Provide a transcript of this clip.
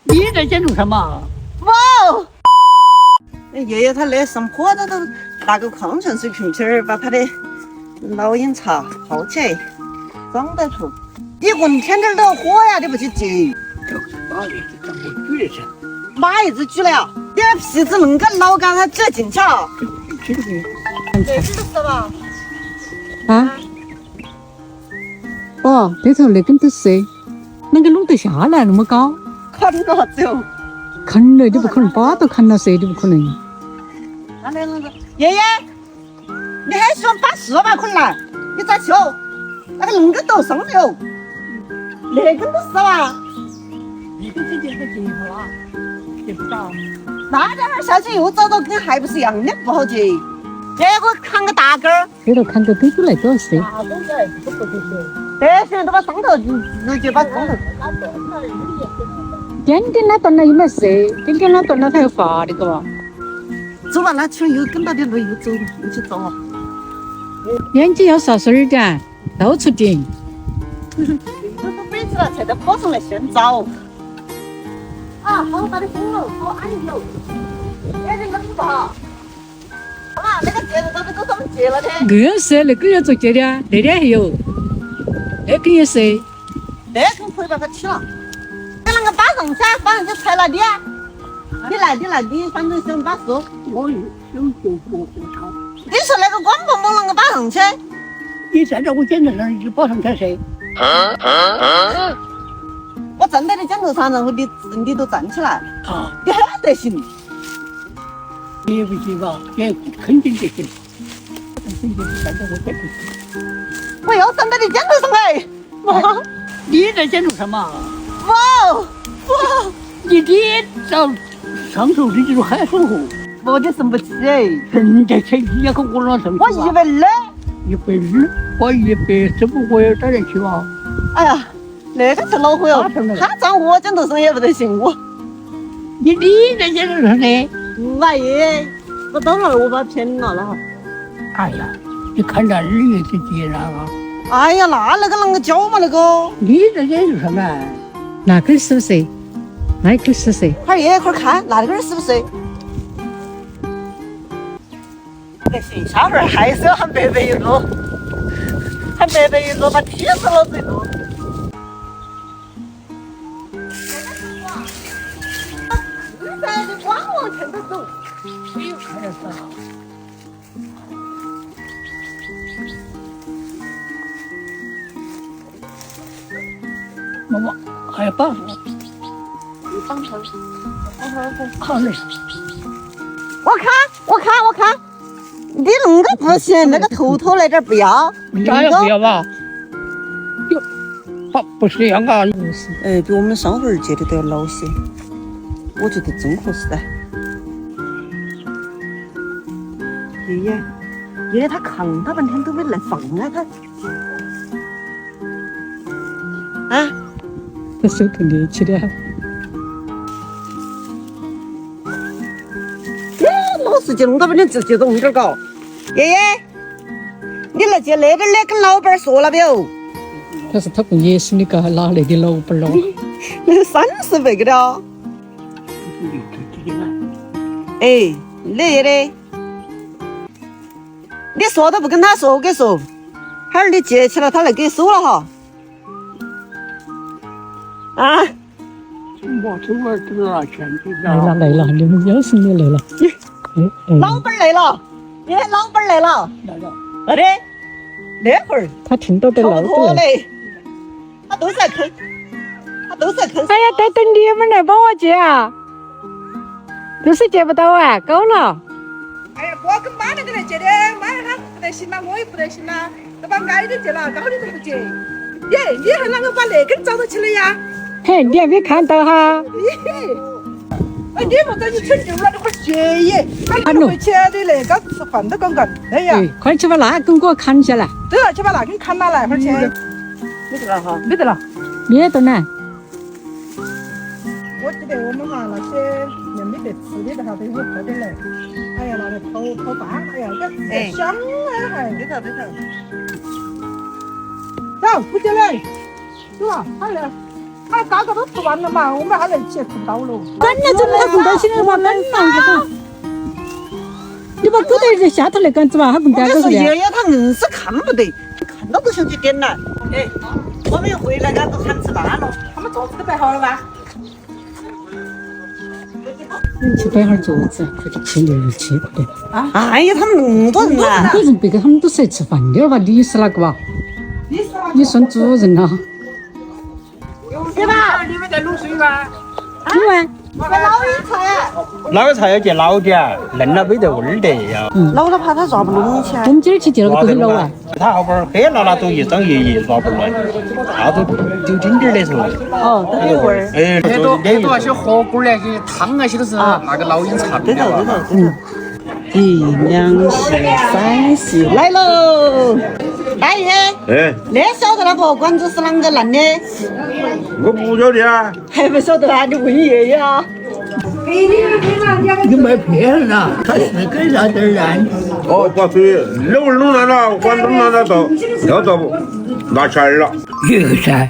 你在建筑什么？哇！爷爷他那上坡他都拿个矿泉水瓶瓶儿把他的老饮茶泡起来，装得出。你问天天都要喝呀，你不去接？就是把叶子当我举的噻。马叶子举了，你那皮子恁个老干，它折进去了。这个这是是吧？啊？哦，对头，那根都是，啷个弄得下来那么高？砍了走。砍了就不可能，把都砍了噻，就不可能。那个爷爷，你还喜欢把树把捆来？你咋去哦？那个恁个都上的哦，那根都是吧？一个直接就接不了，接不到。那这儿下去又找到跟还不是一样的，不好接。爷爷，给我砍个大根儿。对头，砍个根出来多少噻？大东西都不就是。对，现在都把上头直接把上头。点点它断了又没事，点点它断了它要发那个嘛。走吧，那圈又跟到的路又走，又去走了。眼睛要撒水儿点，到处点。都背起了，才在坡上来先找。啊，好大的风哦，好安逸哦。眼睛冷不好？啊，那个戒指都给他们戒了的。硬是那个要做戒的，那点还有，那根也是。那根可以把它起了。那啷个把上噻？把上去拆了你。你来，你反正想把树。我有就不吵。你说那个光蹦蹦啷个把上去？你站在我肩头上，你就把上去噻。我站在你肩头上，然后你都站起来。啊，你还得行。接不接吧？也肯定就行。肯定是站在我肩头上。我要站在你肩头上哎！哇！你在建筑什么？哇哇！你到上头这就是海生活。我就生不起哎！人家才你要跟我老上去我120。120，我130，我要找人去嘛。哎呀，那个是恼火哟！他站我肩头上也不得行我。你在建筑上的？那爷，我到那儿我把骗了哈。哎呀，你看那里面是接那个。哎呀，那个啷个教嘛那个？你在建筑上面？那根是不是？那根是谁？快爷快看，那个是不是？那行，下回还是要喊伯伯一路，喊伯伯一路把踢死了最多。现在你光往前头走，没有看得到。妈妈，还要绑我。你绑头，好嘞。我看，你恁个不行，那个头那点不要。咋样不要吧？不是一样啊。比我们上回接的都要老些，我觉得真合适的。爷爷他扛他半天都没来放啊他。啊，他手头捏起的。老是接弄到半天就接到我们这儿搞。爷爷，你来接那点的跟老板说了没有？但是他不也是那个哪来的老板喽？那是30倍给的哦。哎，那爷的，你说都不跟他说，我跟你说，哈儿你接起了，他来给你收了哈。啊！我这会儿都拿钱去来了，你们要是你来了。老板来了，你看老板来了。来了。好的，那会儿他听到的老多嘞，他都在坑，哎呀，在等你们来帮我接啊，就是接不到啊，够了。哎呀，我跟妈那个来接的，妈他不得行了，我也不得行了，都把矮的接了，高的都不接。耶，你还啷个把那根找到起了呀？嘿，你还没看到哈？哎，你不等你成就了，你不学耶？他回去的那个吃饭都刚刚。哎呀，快去把那根给我砍下来。对了，去把那根砍了来，会儿去。没得了哈，没得了。没得呢。我记得我们哈那些又没得吃的哈，都有喝点来。哎呀，拿来泡饭，哎呀，这香啊还。对头。走，不接来，走啊，好了。他大家都吃完了嘛，我们还能去碰到了。赶了走了，碰到起来嘛，赶了。你把狗在这下头那杆子嘛，还不赶狗我跟你说，的。爷爷他硬是看不得，看到都想去点燃。哎，我们回来俺都喊吃饭了。他们桌子都摆好了吧？去摆哈儿桌子，快点去6、7快点。哎呀，他们那么多人啊！有人别个他们都是来吃饭的吧？你是哪个吧？你算主人啊？对吧？你们在卤水吗？有啊。老一菜，那个菜要见老点，嫩了没得味儿的呀。老了怕他抓不拢起来。我们今儿去见了个狗头佬啊。他后边黑了那都一张爷抓不来，那都丢丁点儿的时候。哦，都有味儿。哎，很多那些火锅那些汤那些都是那个老鹰查的。对头。1、2、4、3、4，来喽！大爷，哎，你晓得那个馆子是啷个烂的？我不晓得啊。还不晓得啊？你问爷爷啊。你没骗人啊，他是给啥点儿燃？哦，把水那会儿弄烂了，管弄烂了到要到拿钱了。有噻。